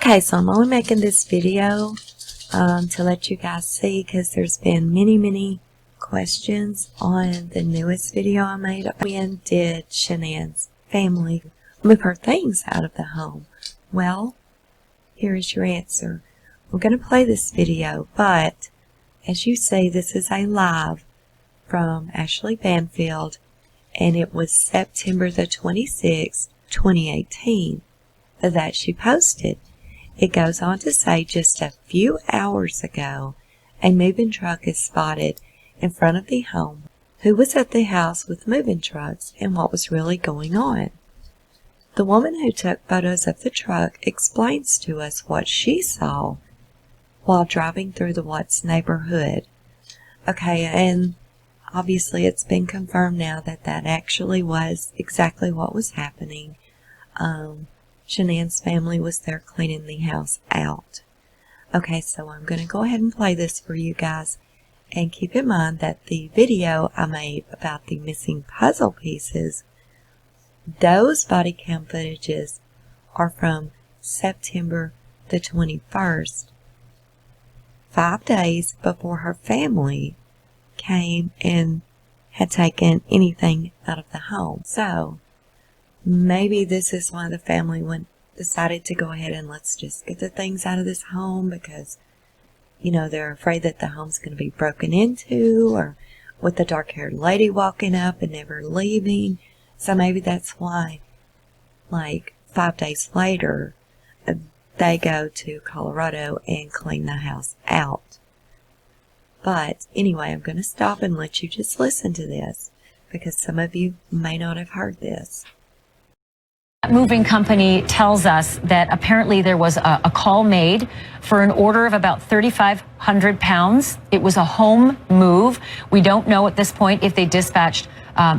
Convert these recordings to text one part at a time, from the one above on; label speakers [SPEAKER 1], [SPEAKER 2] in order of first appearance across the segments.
[SPEAKER 1] Okay, so I'm only making this video to let you guys see, because there's been many questions on the newest video I made. When did Shanann's family move her things out of the home? Well, here is your answer. I'm going to play this video, but as you see, this is a live from Ashley Banfield, and it was September the 26th, 2018 that she posted. It goes on to say, just a few hours ago, a moving truck is spotted in front of the home. Who was at the house with moving trucks and what was really going on? The woman who took photos of the truck explains to us what she saw while driving through the Watts neighborhood. Okay, and obviously it's been confirmed now that that actually was exactly what was happening. Shanann's family was there cleaning the house out. Okay, so I'm going to go ahead and play this for you guys. And keep in mind that the video I made about the missing puzzle pieces, those body cam footages are from September the 21st, 5 days before her family came and had taken anything out of the home. So maybe this is why the family decided to go ahead and let's just get the things out of this home, because, you know, they're afraid that the home's going to be broken into, or with the dark-haired lady walking up and never leaving. So maybe that's why, like, 5 days later, they go to Colorado and clean the house out. But anyway, I'm going to stop and let you just listen to this, because some of you may not have heard this.
[SPEAKER 2] Moving company tells us that apparently there was a call made for an order of about 3,500 pounds. It was a home move. We don't know at this point if they dispatched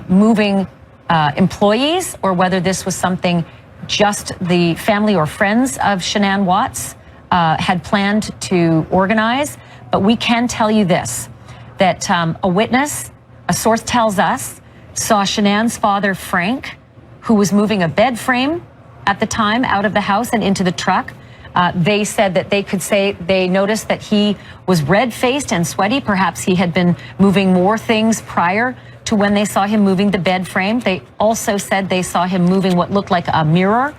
[SPEAKER 2] moving employees, or whether this was something just the family or friends of Shanann Watts had planned to organize. But we can tell you this, that a witness, a source tells us, saw Shanann's father, Frank, who was moving a bed frame at the time out of the house and into the truck. They said that they could say they noticed that he was red-faced and sweaty. Perhaps he had been moving more things prior to when they saw him moving the bed frame. They also said they saw him moving what looked like a mirror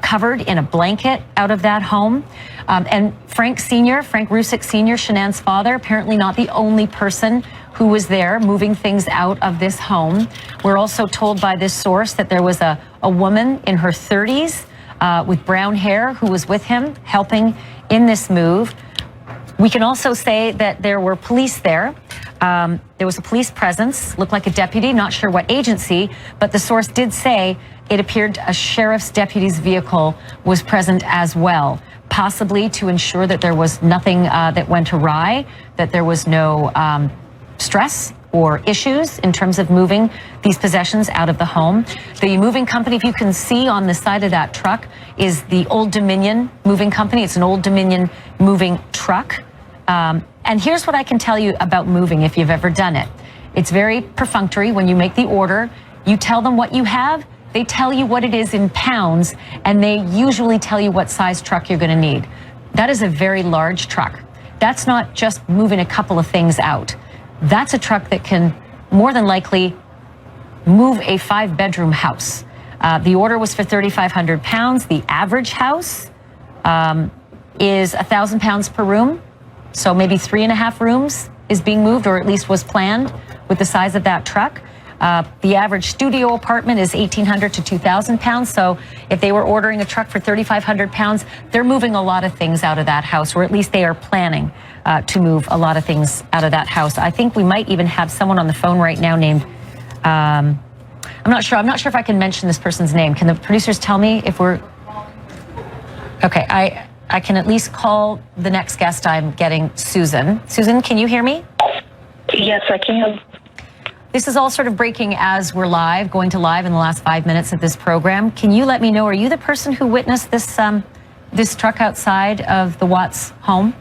[SPEAKER 2] covered in a blanket out of that home. And Frank Rusick Sr., Shanann's father, apparently not the only person who was there moving things out of this home. We're also told by this source that there was a woman in her 30s with brown hair who was with him helping in this move. We can also say that there were police there. There was a police presence, looked like a deputy, not sure what agency, but the source did say it appeared a sheriff's deputy's vehicle was present as well, possibly to ensure that there was nothing that went awry, that there was no stress or issues in terms of moving these possessions out of the home. The moving company, if you can see on the side of that truck, is the Old Dominion Moving Company. It's an Old Dominion moving truck. And here's what I can tell you about moving if you've ever done it. It's very perfunctory. When you make the order, you tell them what you have, they tell you what it is in pounds, and they usually tell you what size truck you're going to need. That is a very large truck. That's not just moving a couple of things out. That's a truck that can more than likely move a 5-bedroom house. The order was for 3,500 pounds. The average house is 1,000 pounds per room. So maybe 3.5 rooms is being moved, or at least was planned with the size of that truck. The average studio apartment is 1,800 to 2,000 pounds. So if they were ordering a truck for 3,500 pounds, they're moving a lot of things out of that house, or at least they are planning to move a lot of things out of that house. I think we might even have someone on the phone right now named, I'm not sure if I can mention this person's name. Can the producers tell me if we're... Okay, I can at least call the next guest. I'm getting Susan. Susan, can you hear me?
[SPEAKER 3] Yes, I can.
[SPEAKER 2] This is all sort of breaking as we're live, going to live in the last 5 minutes of this program. Can you let me know, are you the person who witnessed this this truck outside of the Watts home?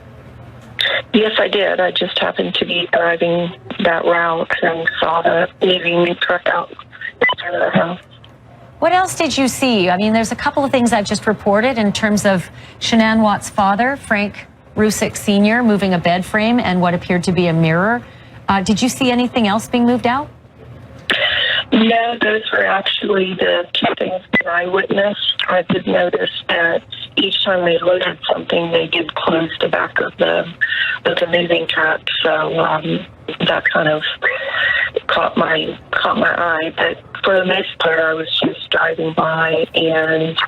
[SPEAKER 3] Yes, I did. I just happened to be driving that route and saw the moving truck out in front of the house.
[SPEAKER 2] What else did you see? I mean, there's a couple of things I've just reported in terms of Shanann Watts' father, Frank Rusick Sr., moving a bed frame and what appeared to be a mirror. Did you see anything else being moved out?
[SPEAKER 3] No, those were actually the two things that I witnessed. I did notice that each time they loaded something, they did close the back of the moving truck. So that kind of caught my eye. But for the most part, I was just driving by, and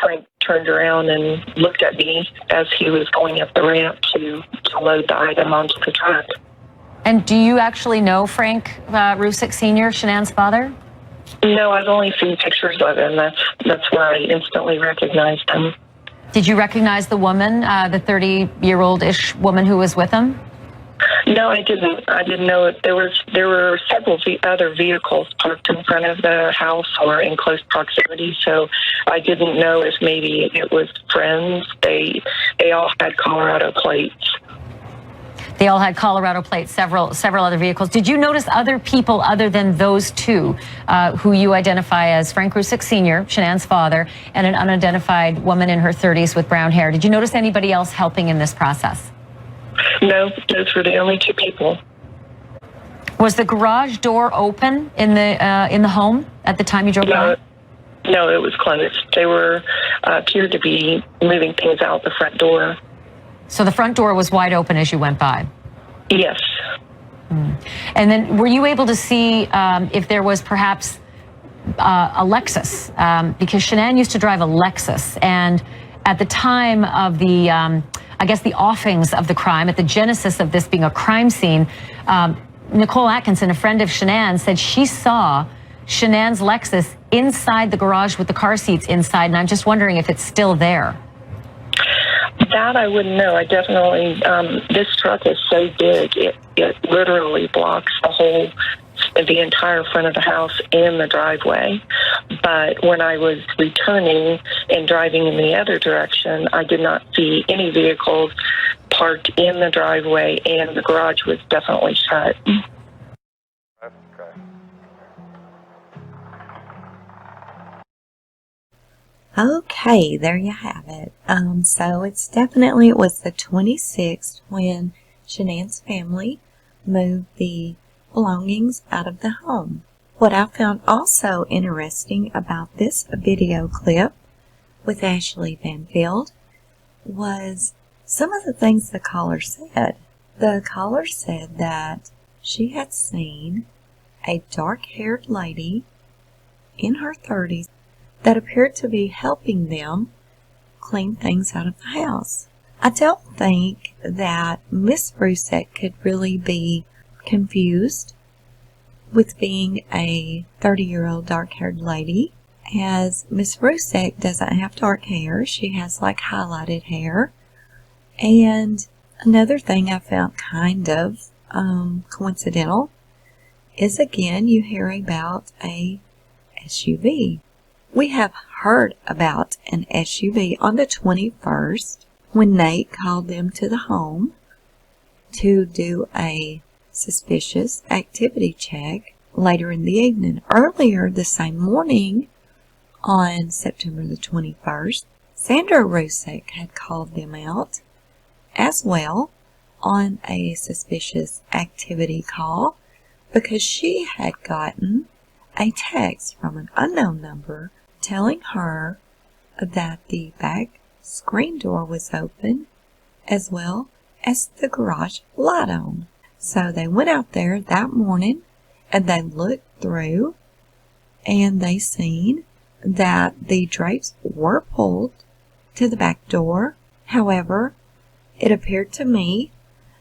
[SPEAKER 3] Frank turned around and looked at me as he was going up the ramp to load the item onto the truck.
[SPEAKER 2] And do you actually know Frank Rusick Sr., Shanann's father?
[SPEAKER 3] No, I've only seen pictures of him. That's where I instantly recognized him.
[SPEAKER 2] Did you recognize the woman, the 30-year-old-ish woman who was with him?
[SPEAKER 3] No, I didn't. I didn't know it. There were several other vehicles parked in front of the house or in close proximity, so I didn't know if maybe it was friends. They all had Colorado plates.
[SPEAKER 2] They all had Colorado plates, several other vehicles. Did you notice other people other than those two who you identify as Frank Rusick Sr., Shanann's father, and an unidentified woman in her 30s with brown hair? Did you notice anybody else helping in this process?
[SPEAKER 3] No, those were the only two people.
[SPEAKER 2] Was the garage door open in the home at the time you drove by?
[SPEAKER 3] No, it was closed. They were appeared to be moving things out the front door.
[SPEAKER 2] So the front door was wide open as you went by?
[SPEAKER 3] Yes.
[SPEAKER 2] And then were you able to see if there was perhaps a Lexus? Because Shanann used to drive a Lexus, and at the time of the, I guess the offings of the crime, at the genesis of this being a crime scene, Nicole Atkinson, a friend of Shanann, said she saw Shanann's Lexus inside the garage with the car seats inside, and I'm just wondering if it's still there.
[SPEAKER 3] That I wouldn't know. I definitely, this truck is so big, it literally blocks the entire front of the house and the driveway. But when I was returning and driving in the other direction, I did not see any vehicles parked in the driveway, and the garage was definitely shut.
[SPEAKER 1] Okay, there you have it. So it was the 26th when Shanann's family moved the belongings out of the home. What I found also interesting about this video clip with Ashley Banfield was some of the things the caller said. The caller said that she had seen a dark-haired lady in her 30s that appeared to be helping them clean things out of the house. I don't think that Miss Rusick could really be confused with being a 30-year-old dark-haired lady, as Miss Rusick doesn't have dark hair. She has like highlighted hair. And another thing I found kind of coincidental is, again, you hear about a SUV. We have heard about an SUV on the 21st when Nate called them to the home to do a suspicious activity check later in the evening. Earlier the same morning, on September the 21st, Sandra Rusick had called them out as well on a suspicious activity call because she had gotten a text from an unknown number telling her that the back screen door was open as well as the garage light on. So they went out there that morning and they looked through and they seen that the drapes were pulled to the back door. However, it appeared to me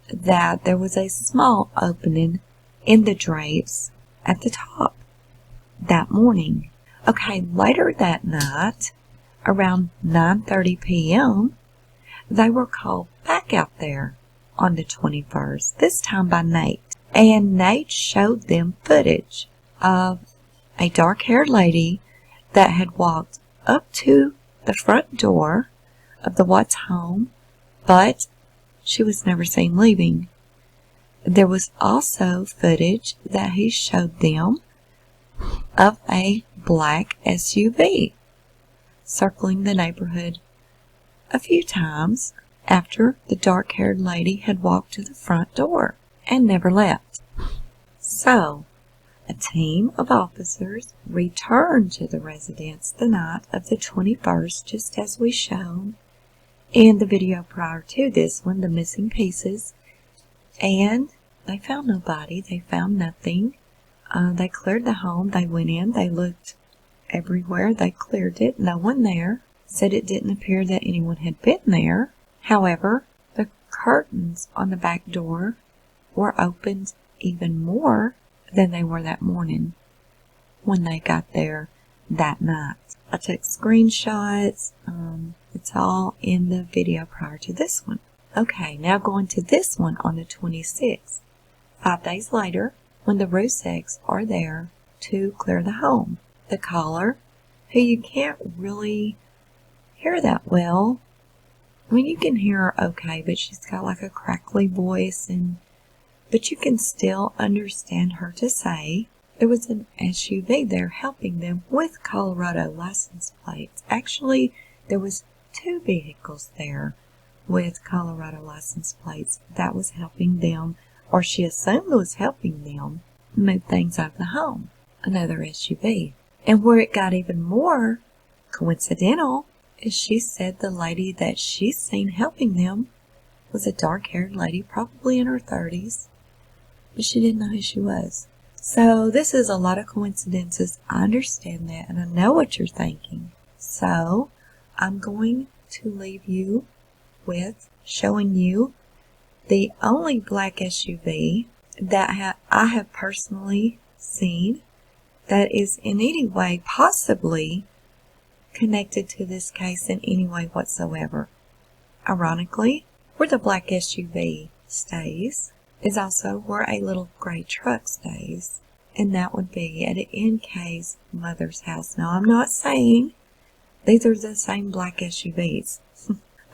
[SPEAKER 1] that there was a small opening in the drapes at the top that morning. Okay, later that night, around 9:30 p.m., they were called back out there on the 21st, this time by Nate. And Nate showed them footage of a dark-haired lady that had walked up to the front door of the Watts home, but she was never seen leaving. There was also footage that he showed them of a black SUV circling the neighborhood a few times after the dark-haired lady had walked to the front door and never left. So, a team of officers returned to the residence the night of the 21st, just as we shown in the video prior to this one, the missing pieces, and they found nobody. They found nothing. They cleared the home. They went in. They looked everywhere. They cleared it. No one there. Said it didn't appear that anyone had been there. However, the curtains on the back door were opened even more than they were that morning when they got there that night. I took screenshots. It's all in the video prior to this one. Okay, now going to this one on the 26th. 5 days later, when the Ruseks are there to clear the home. The caller, who you can't really hear that well. I mean, you can hear her okay, but she's got like a crackly voice, but you can still understand her to say there was an SUV there helping them with Colorado license plates. Actually, there was 2 vehicles there with Colorado license plates that was helping them, or she assumed was helping them, move things out of the home. Another SUV. And where it got even more coincidental is she said the lady that she's seen helping them was a dark-haired lady, probably in her 30s, but she didn't know who she was. So this is a lot of coincidences. I understand that, and I know what you're thinking. So I'm going to leave you with showing you the only black SUV that I have personally seen that is in any way possibly connected to this case in any way whatsoever. Ironically, where the black SUV stays is also where a little gray truck stays, and that would be at NK's mother's house. Now, I'm not saying these are the same black SUVs.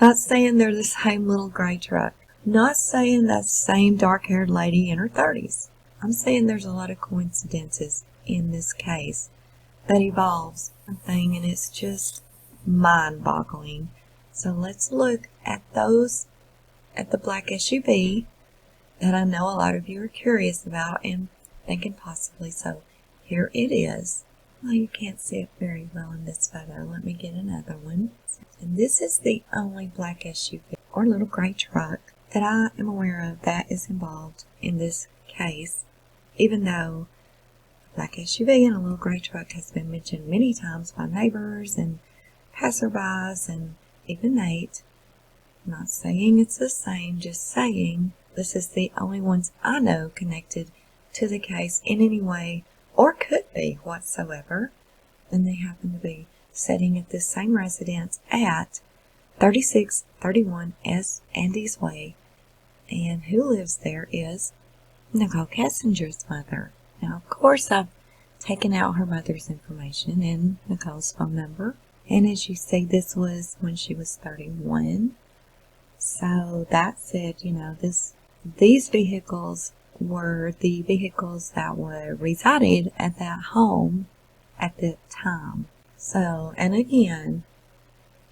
[SPEAKER 1] Not saying they're the same little gray truck. Not saying that same dark-haired lady in her 30s. I'm saying there's a lot of coincidences in this case that evolves a thing, and it's just mind-boggling. So let's look at the black SUV that I know a lot of you are curious about and thinking possibly. So here it is. Well, you can't see it very well in this photo. Let me get another one. And this is the only black SUV or little gray truck that I am aware of that is involved in this case, even though a black SUV and a little gray truck has been mentioned many times by neighbors and passerbys and even Nate. I'm not saying it's the same, just saying this is the only ones I know connected to the case in any way, or could be whatsoever, and they happen to be sitting at this same residence at 3631 S. Andes Way, and who lives there is Nicole Kessinger's mother. Now, of course, I've taken out her mother's information and Nicole's phone number, and as you see, this was when she was 31. So that said, you know, these vehicles were the vehicles that were resided at that home at the time. So, and again,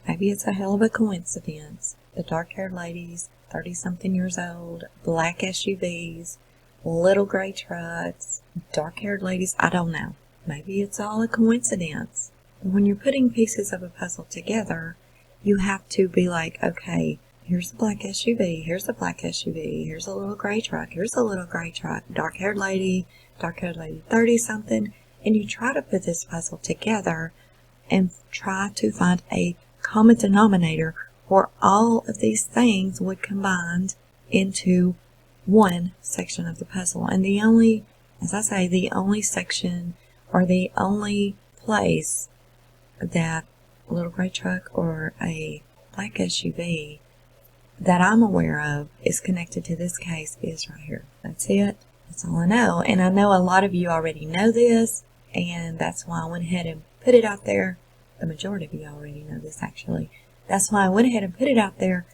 [SPEAKER 1] maybe it's a hell of a coincidence. The dark-haired ladies, 30-something years old, black SUVs, little gray trucks, dark-haired ladies, I don't know. Maybe it's all a coincidence. When you're putting pieces of a puzzle together, you have to be like, okay, here's a black SUV, here's a black SUV, here's a little gray truck, here's a little gray truck, dark-haired lady 30-something, and you try to put this puzzle together and try to find a common denominator where all of these things would combine into one section of the puzzle. And the only, as I say, the only section or the only place that little gray truck or a black SUV that I'm aware of is connected to this case is right here. That's it. That's all I know. And I know a lot of you already know this, and that's why I went ahead and put it out there. The majority of you already know this, actually. That's why I went ahead and put it out there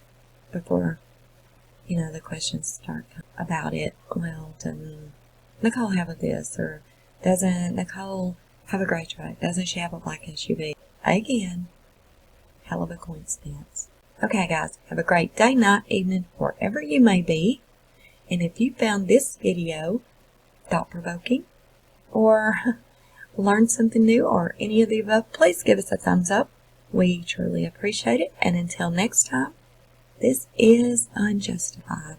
[SPEAKER 1] before, the questions start about it. Well, doesn't Nicole have a this? Or doesn't Nicole have a gray truck? Doesn't she have a black SUV? Again, hell of a coincidence. Okay, guys, have a great day, night, evening, wherever you may be. And if you found this video thought-provoking or learned something new or any of the above, please give us a thumbs up. We truly appreciate it. And until next time, this is Unjustified.